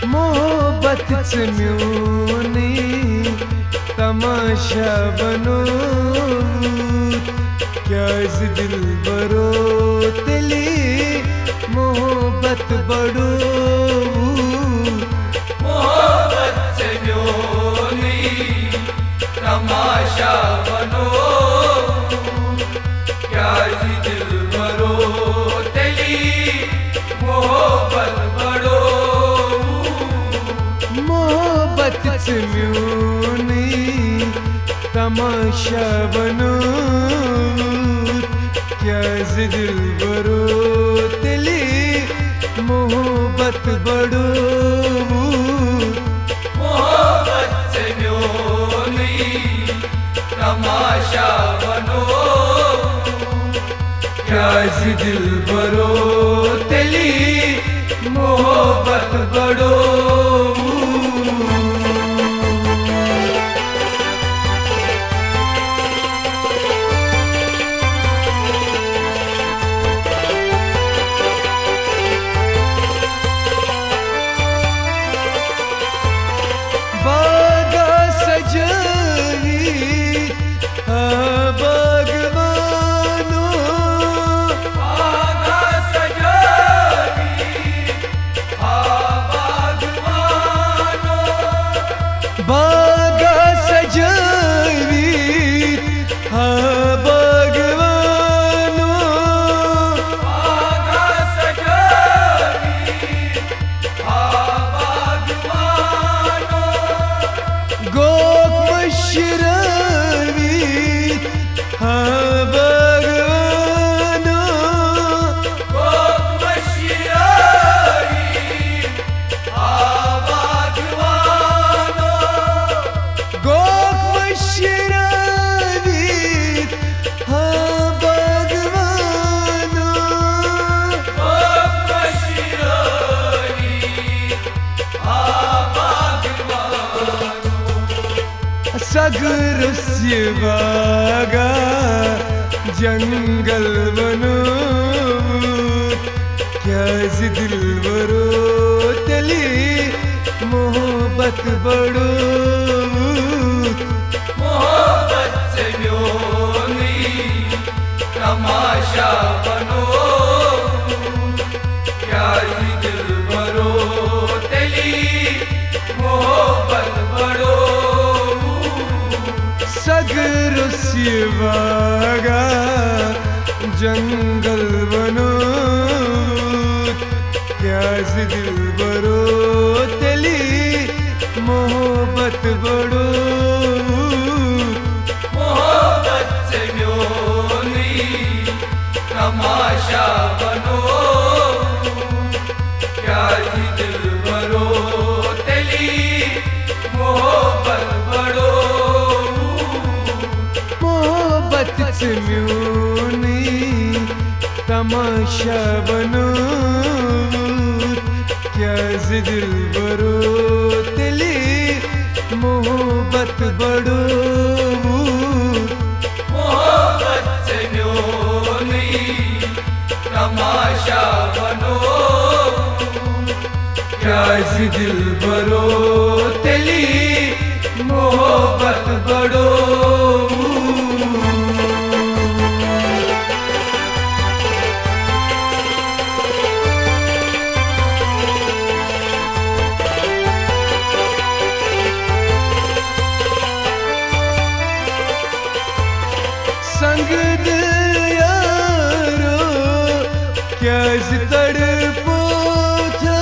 मोहब्बत म्यूनी तमाशा बनो क्या इस दिल बरो तेली मोहब्बत बड़ो मोहब्बत म्यूनी तमाशा बनो क्या इस दिल बरो तेली मोहब्बत बड़ो मोहब्बत म्यूनी तमाशा बनो क्या इस दिल बरो तेली मोहब्बत बड़ो मोहब्बत म्यूनी तमाशा बनो क्या इस दिल बरो तेली मोहब्बत बड़ो सगरुस्य बागा जंगल बनो क्या इस दिल बरो तेली मोहब्बत बड़ो मोहब्बत म्यूनी तमाशा बनो क्या इस दिल बरो तेली मोहब्बत बड़ो सगरुस्य बागा जंगल बनो क्या इस दिल बरो तेली मोहब्बत बड़ो मोहब्बत म्यूनी तमाशा बनो क्या इस दिल बरो तेली मोहब्बत बड़ो म्यूनी तमाशा बनो क्या इस दिल बरो तेली मोहब्बत बड़ो मोहब्बत म्यूनी तमाशा बनो क्या इस दिल बरो तेली मोहब्बत बड़ो संग दिल यारो क्या इस तड़पो था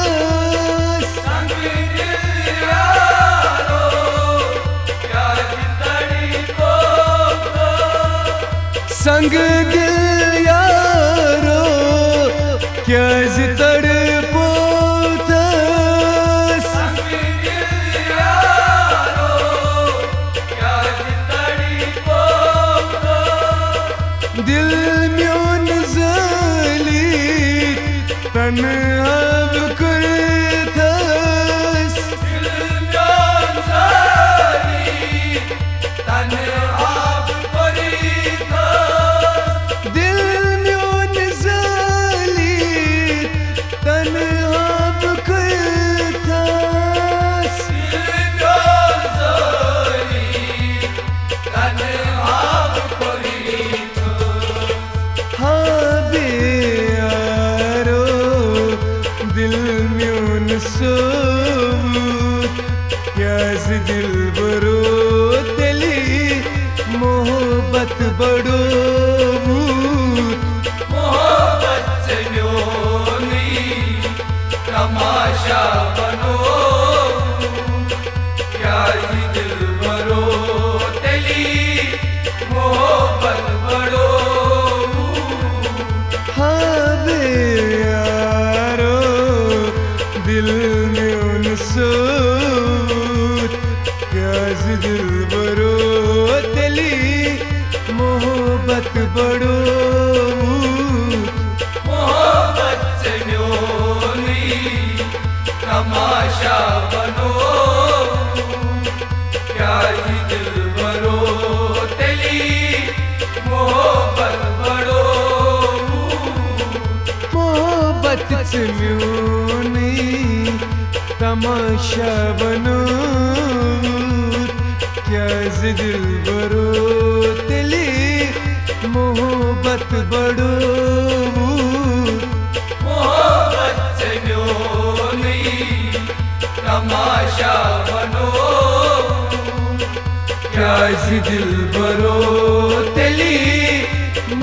संग दिल यारो क्या इस तड़पो था संग दिल यारो क्या इस तड़पो था संग दिल यारो क्या इस तड़पो दिल म्यून ज़ली तन अब कुर्थस दिल म्यून ज़ली तन अब कुर्थस दिल म्यून ज़ली तन अब कुर्थस दिल म्यून सोत याज दिल बरो तेली मोहब्बत बड़ो मोहब्बत से म्योनी तमाशा बनो यारी दिल बरो तेली मोहब्बत बड़ो हावे यारो दिल म्यून सोत याज दिल बरो तेली मोहब्बत बड़ो मोहब्बत से म्योनी तमाशा बनो यारी दिल बरो तेली मोहब्बत बड़ो मोहब्बत से म्यूनी तमाशा बनो क्या दिल बरो तेली मोहब्बत बड़ो मोहब्बत से म्योनी तमाशा बनो याज दिल बरो तेली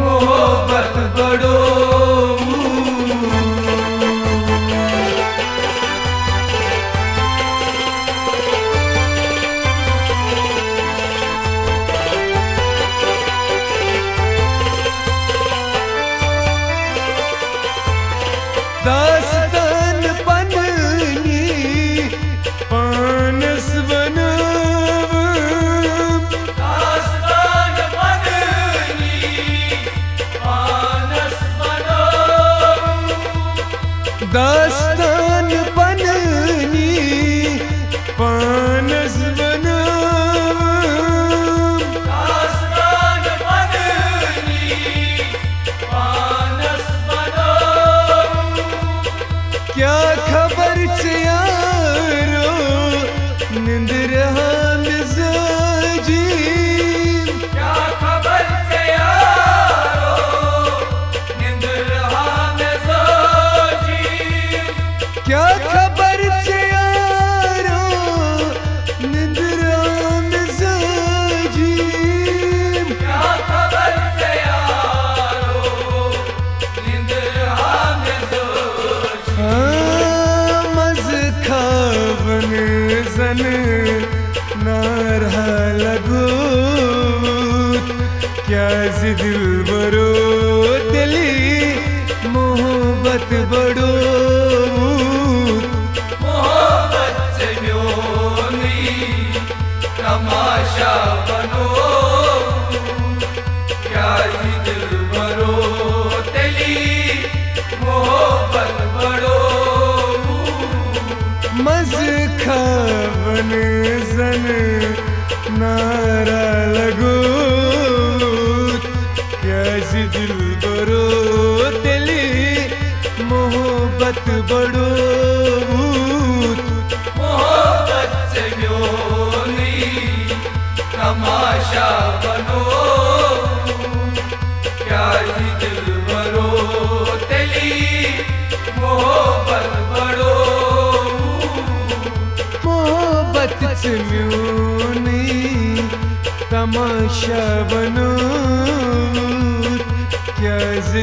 मोहब्बत बड़ो दास्तान पन्नी पानस बनाव दास्तान बदनी पानस बनो दास्तान पन्नी पानस बनाव दास्तान बदनी पानस बनो क्या खबर से यारो नींद रहा मिजाजी क्या खबर से यारो नींद रहा में सोची क्या खबर से यारो नींद रहा मिजाजी क्या खबर से यारो नींद रहा में सोची मज खावन जन नारहा लगो क्या दिल बरो तेली मोहब्बत बड़ो मोहब्बत से म्योनी तमाशा बनो यारी दिल बरो तेली मोहब्बत बड़ो मज खावन जन नारा लगो क्या दिल बरो तेली मोहब्बत बड़ो मोहब्बत से म्योनी तमाशा बनो यारी दिल बरो तेली मोहब्बत बड़ो मोहब्बत से म्यूनी तमाशा बनो क्या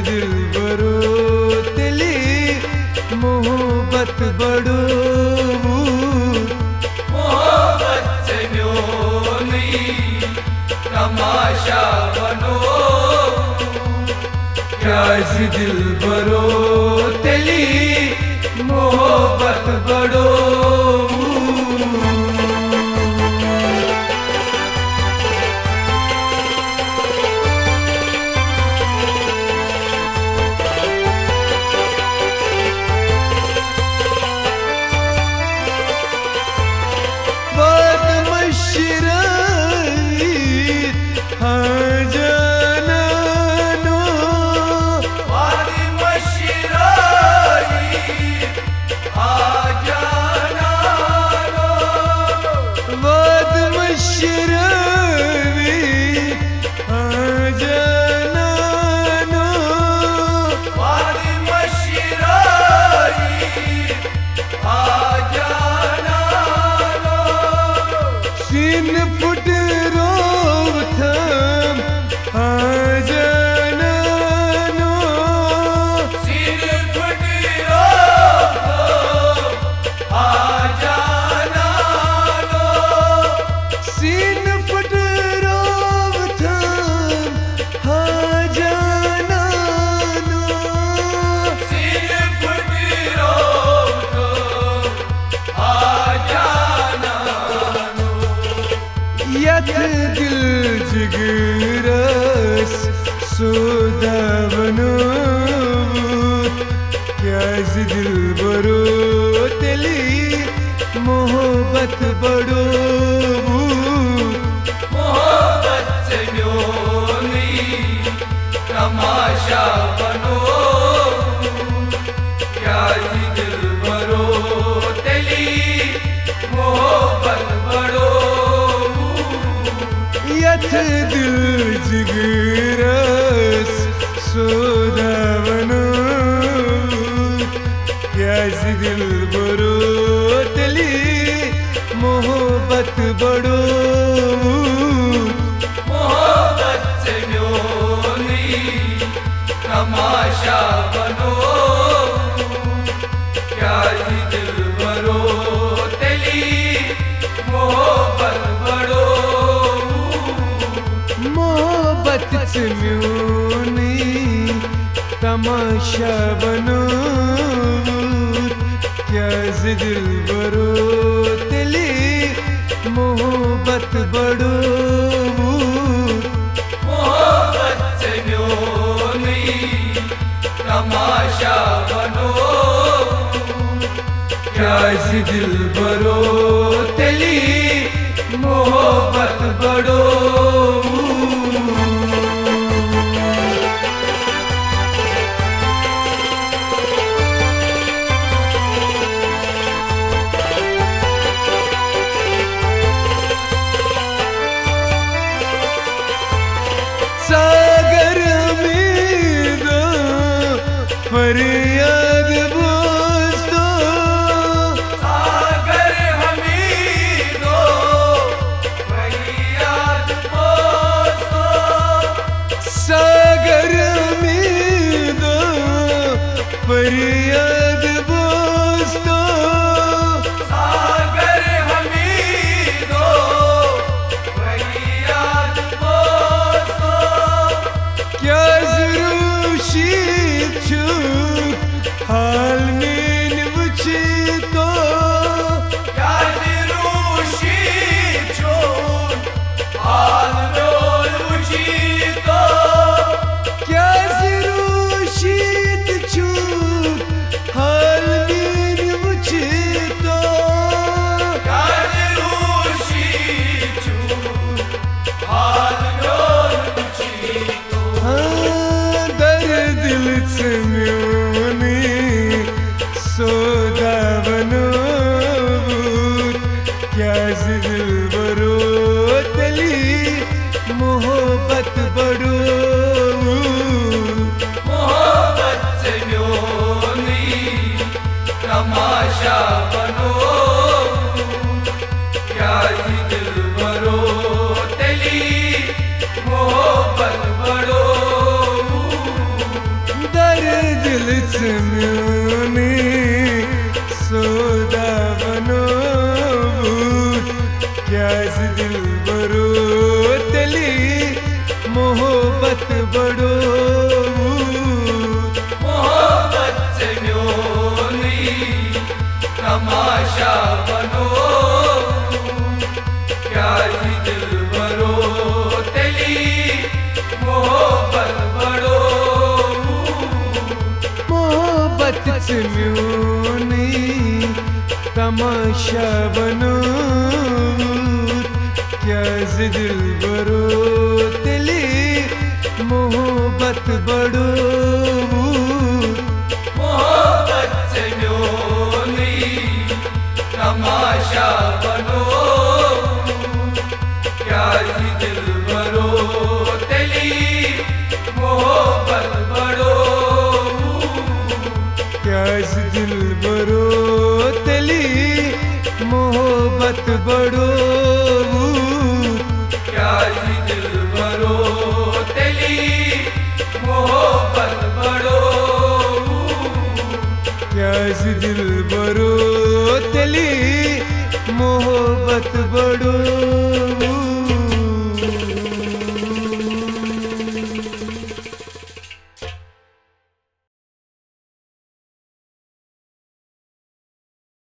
दिल बरो तेली मोहब्बत बड़ो मोहब्बत से म्योनी तमाशा बनो क्या दिल बरो तेली मोहब्बत बड़ो वादी मशिराई आ जाना सोदावनो क्या दिल बरो तेली मोहब्बत बड़ो मोहब्बत से म्योनी तमाशा बनो क्या दिल भरो तेली मोहब्बत बड़ो यथ दिल जिगरस सोदावनो क्या दिल बरो तेली मोहब्बत बड़ो मोहब्बत से म्योनी तमाशा बनो क्या दिल भरो तेली मोहब्बत बड़ो मोहब्बत से म्योनी तमाशा बनो क्या दिल बरो तेली मोहब्बत बड़ो मोहब्बत से म्योनी तमाशा बनो क्या दिल भरो तेली मोहब्बत बड़ो सागर में दो फरियाद बोझ दो सागर हमें दो फरियाद बोझ दो सागर में दो फरियाद बोझ दो सागर हमें दो फरियाद बोझ दो क्या जरूशी छूट हाल में नबुची तो क्या जिरूशी छोड़ हाल रोल उची तो क्या जरूशी छूट हाल में नबुची तो क्या जिरूशी छोड़ हाल रोल उची तो हाँ दर्द दिल से म्योनी सोदावनो क्या दिल बरो तेली मोहब्बत बड़ो मोहब्बत से म्योनी तमाशा बनो क्या दिल भरो तेली मोहब्बत बड़ो दर्द दिल से म्योनी सोदावनो क्या दिल बरो तेली मोहब्बत बड़ो मोहब्बत से म्योनी तमाशा बनो क्या दिल भरो तेली मोहब्बत बड़ो मोहब्बत से म्योनी तमाशा बनो क्या दिल बरो तेली मोहब्बत बड़ो मोहब्बत से म्योनी तमाशा बनो क्या दिल भरो तेली मोहब्बत बड़ो क्या दिल बरो तेली मोहब्बत बड़ो क्या दिल भरो तेली मोहब्बत बड़ो क्या दिल बरो